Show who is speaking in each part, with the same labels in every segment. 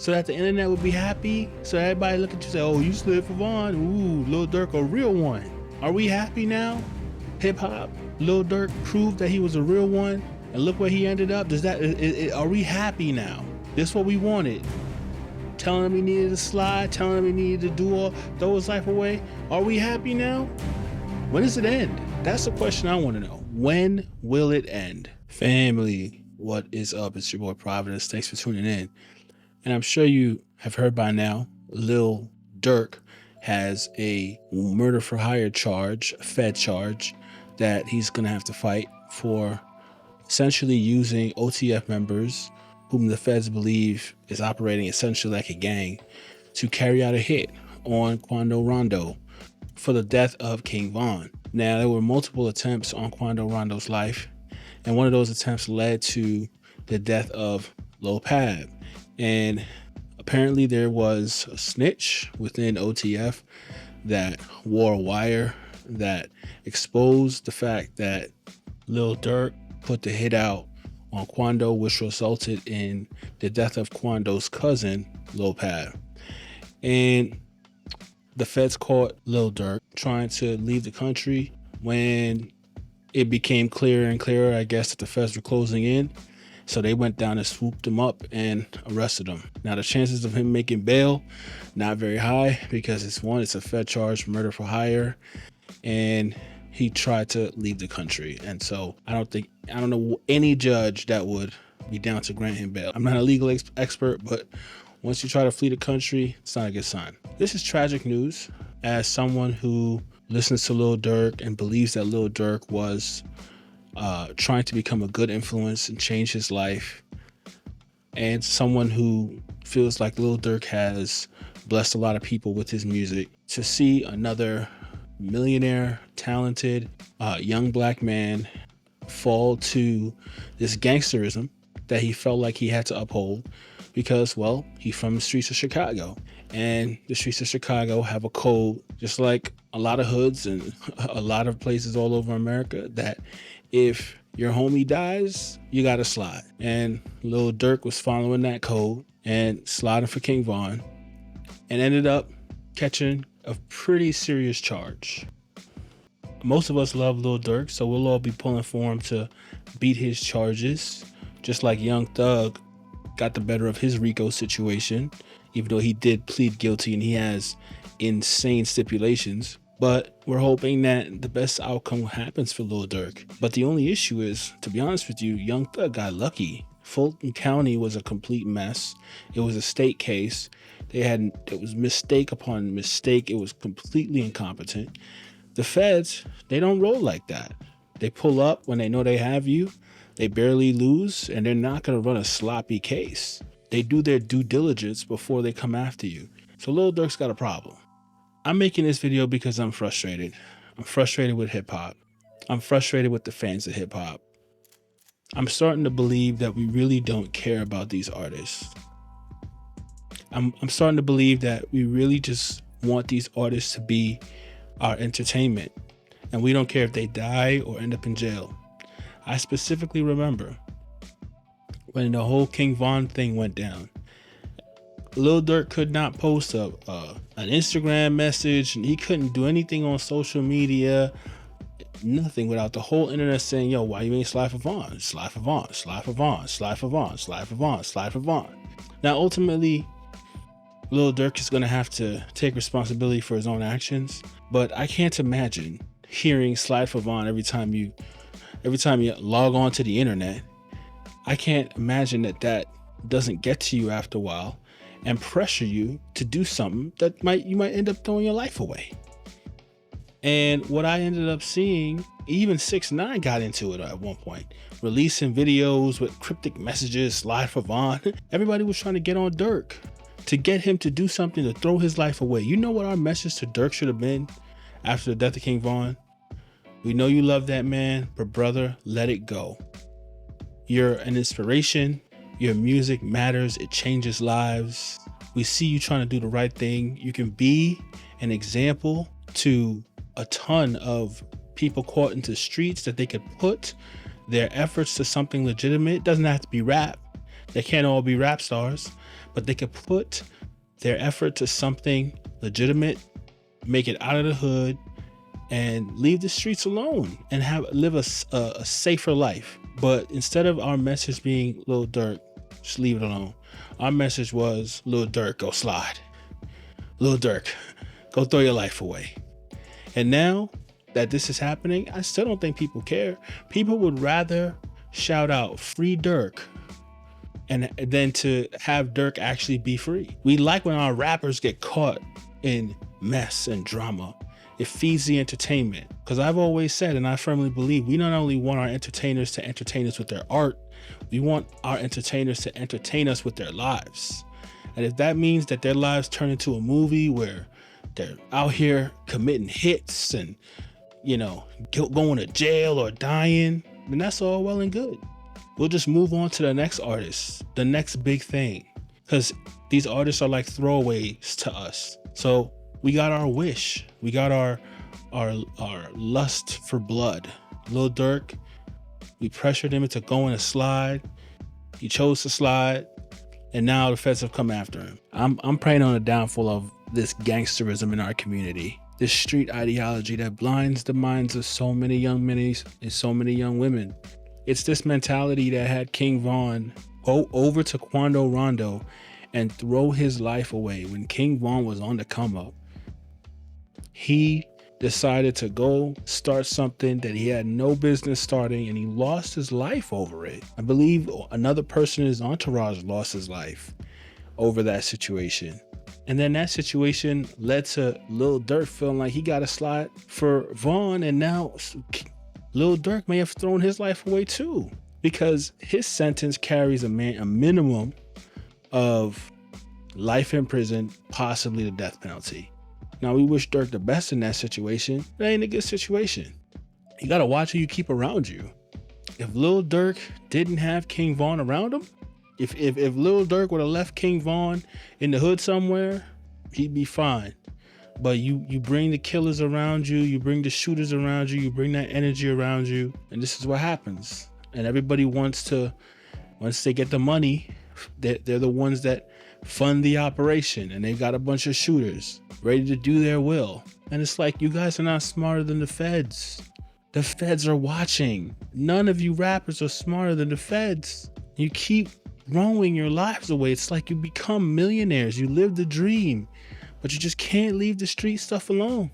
Speaker 1: so that the internet would be happy? So everybody look at you and say, oh, you slid for Vaughn. Ooh, Lil Durk, a real one. Are we happy now? Hip hop, Lil Durk proved that he was a real one, and look where he ended up. Are we happy now? This is what we wanted. Telling him he needed to slide, telling him he needed to throw his life away. Are we happy now? When does it end? That's the question I want to know. When will it end? Family, what is up? It's your boy Providence. Thanks for tuning in. And I'm sure you have heard by now, Lil Durk has a murder for hire charge, a Fed charge, that he's going to have to fight for essentially using OTF members whom the feds believe is operating essentially like a gang to carry out a hit on Quando Rondo for the death of King Von. Now, there were multiple attempts on Quando Rondo's life, and one of those attempts led to the death of Lil Pab. And apparently there was a snitch within OTF that wore a wire that exposed the fact that Lil Durk put the hit out on Quando, which resulted in the death of Quando's cousin, Lil Pab. And the feds caught Lil Durk trying to leave the country. When it became clearer and clearer, I guess, that the feds were closing in, so they went down and swooped him up and arrested him. Now, the chances of him making bail, not very high, because it's a Fed charge, murder for hire, and he tried to leave the country. And so I don't know any judge that would be down to grant him bail. I'm not a legal expert, but once you try to flee the country, it's not a good sign. This is tragic news. As someone who listens to Lil Durk and believes that Lil Durk was trying to become a good influence and change his life, and someone who feels like Lil Durk has blessed a lot of people with his music, to see another millionaire, talented, young black man fall to this gangsterism that he felt like he had to uphold because, well, he's from the streets of Chicago, and the streets of Chicago have a code, just like a lot of hoods and a lot of places all over America, that if your homie dies, you gotta slide. And Lil Durk was following that code and sliding for King Von, and ended up catching a pretty serious charge. Most of us love Lil Durk, so we'll all be pulling for him to beat his charges, just like Young Thug got the better of his RICO situation, even though he did plead guilty and he has insane stipulations. But we're hoping that the best outcome happens for Lil Durk. But the only issue is, to be honest with you, Young Thug got lucky. Fulton County was a complete mess. It was a state case. It was mistake upon mistake. It was completely incompetent. The feds, they don't roll like that. They pull up when they know they have you. They barely lose, and they're not going to run a sloppy case. They do their due diligence before they come after you. So Lil Durk's got a problem. I'm making this video because I'm frustrated. I'm frustrated with hip hop. I'm frustrated with the fans of hip hop. I'm starting to believe that we really don't care about these artists. I'm starting to believe that we really just want these artists to be our entertainment, and we don't care if they die or end up in jail. I specifically remember when the whole King Von thing went down. Lil Durk could not post an Instagram message, and he couldn't do anything on social media, nothing, without the whole internet saying, yo, why you ain't slide for Von? Slide for Von, slide for Von, slide for Von, slide for Von, slide for Von. Now, ultimately, Lil Durk is going to have to take responsibility for his own actions, but I can't imagine hearing slide for Von every time you log on to the internet. I can't imagine that doesn't get to you after a while and pressure you to do something that you might end up throwing your life away. And what I ended up seeing, even 6ix9ine got into it at one point, releasing videos with cryptic messages, slide for Von. Everybody was trying to get on Durk to get him to do something to throw his life away. You know what our message to Durk should have been after the death of King Von? We know you love that man, but brother, let it go. You're an inspiration. Your music matters. It changes lives. We see you trying to do the right thing. You can be an example to a ton of people caught into streets, that they could put their efforts to something legitimate. It doesn't have to be rap. They can't all be rap stars, but they could put their effort to something legitimate, make it out of the hood, and leave the streets alone and live a safer life. But instead of our message being Lil Durk, just leave it alone, our message was Lil Durk, go slide. Lil Durk, go throw your life away. And now that this is happening, I still don't think people care. People would rather shout out free Durk and than to have Durk actually be free. We like when our rappers get caught in mess and drama. It feeds the entertainment. Because I've always said, and I firmly believe, we not only want our entertainers to entertain us with their art, we want our entertainers to entertain us with their lives. And if that means that their lives turn into a movie where they're out here committing hits and, you know, going to jail or dying, then that's all well and good. We'll just move on to the next artist, the next big thing. Because these artists are like throwaways to us. So we got our wish. We got our lust for blood. Lil Durk, we pressured him into going to slide. He chose to slide. And now the feds have come after him. I'm praying on the downfall of this gangsterism in our community. This street ideology that blinds the minds of so many young men and so many young women. It's this mentality that had King Von go over to Quando Rondo and throw his life away when King Von was on the come up. He decided to go start something that he had no business starting, and he lost his life over it. I believe another person in his entourage lost his life over that situation. And then that situation led to Lil Durk feeling like he got a slide for Von, and now Lil Durk may have thrown his life away too, because his sentence carries a minimum of life in prison, possibly the death penalty. Now, we wish Durk the best in that situation. That ain't a good situation. You gotta watch who you keep around you. If Lil Durk didn't have King Von around him, if Lil Durk would have left King Von in the hood somewhere, he'd be fine. But you bring the killers around you, you bring the shooters around you, you bring that energy around you, and this is what happens. And everybody once they get the money, they're the ones that fund the operation, and they got a bunch of shooters ready to do their will. And it's like, you guys are not smarter than the feds. The feds are watching. None of you rappers are smarter than the feds. You keep throwing your lives away. It's like you become millionaires. You live the dream, but you just can't leave the street stuff alone.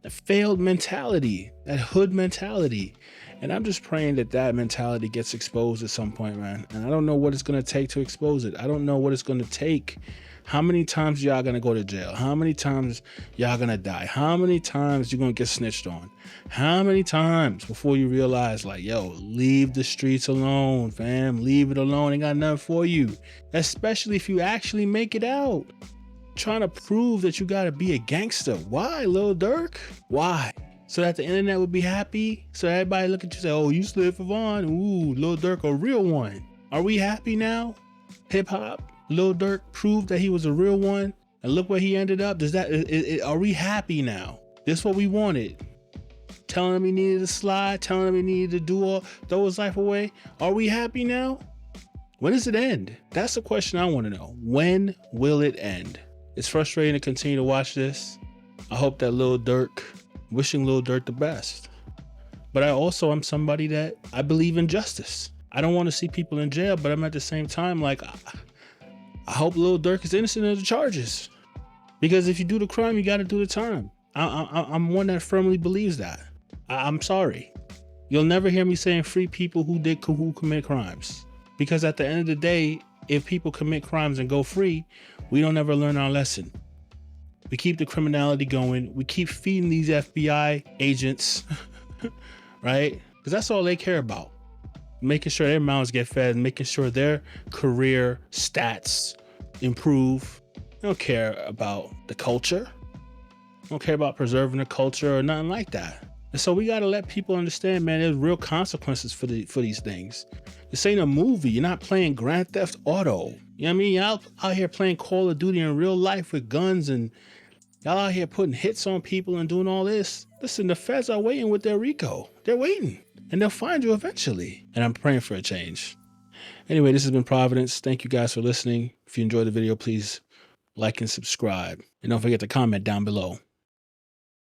Speaker 1: That failed mentality, that hood mentality. And I'm just praying that mentality gets exposed at some point, man. And I don't know what it's going to take to expose it. I don't know what it's going to take. How many times y'all going to go to jail? How many times y'all going to die? How many times you going to get snitched on? How many times before you realize, like, yo, leave the streets alone, fam. Leave it alone. Ain't got nothing for you. Especially if you actually make it out. Trying to prove that you got to be a gangster. Why, Lil Durk? Why? So that the internet would be happy? So everybody look at you and say, oh, you slid for Von. Ooh, Lil Durk, a real one. Are we happy now? Hip hop? Lil Durk proved that he was a real one, and look where he ended up. Are we happy now? This what we wanted. Telling him he needed to slide, telling him he needed to throw his life away. Are we happy now? When does it end? That's the question I want to know. When will it end? It's frustrating to continue to watch this. I hope that wishing Lil Durk the best. But I also am somebody that I believe in justice. I don't want to see people in jail, but I'm at the same time like, I hope Lil Durk is innocent of the charges. Because if you do the crime, you got to do the time. I'm one that firmly believes that. I'm sorry. You'll never hear me saying free people who commit crimes. Because at the end of the day, if people commit crimes and go free, we don't ever learn our lesson. We keep the criminality going. We keep feeding these FBI agents, right? Because that's all they care about. Making sure their mouths get fed, making sure their career stats improve. They don't care about the culture. They don't care about preserving the culture or nothing like that. And so we got to let people understand, man, there's real consequences for these things. This ain't a movie. You're not playing Grand Theft Auto. You know what I mean? Y'all out here playing Call of Duty in real life with guns, and y'all out here putting hits on people and doing all this. Listen, the feds are waiting with their RICO. They're waiting, and they'll find you eventually. And I'm praying for a change. Anyway, this has been Providence. Thank you guys for listening. If you enjoyed the video, please like and subscribe. And don't forget to comment down below.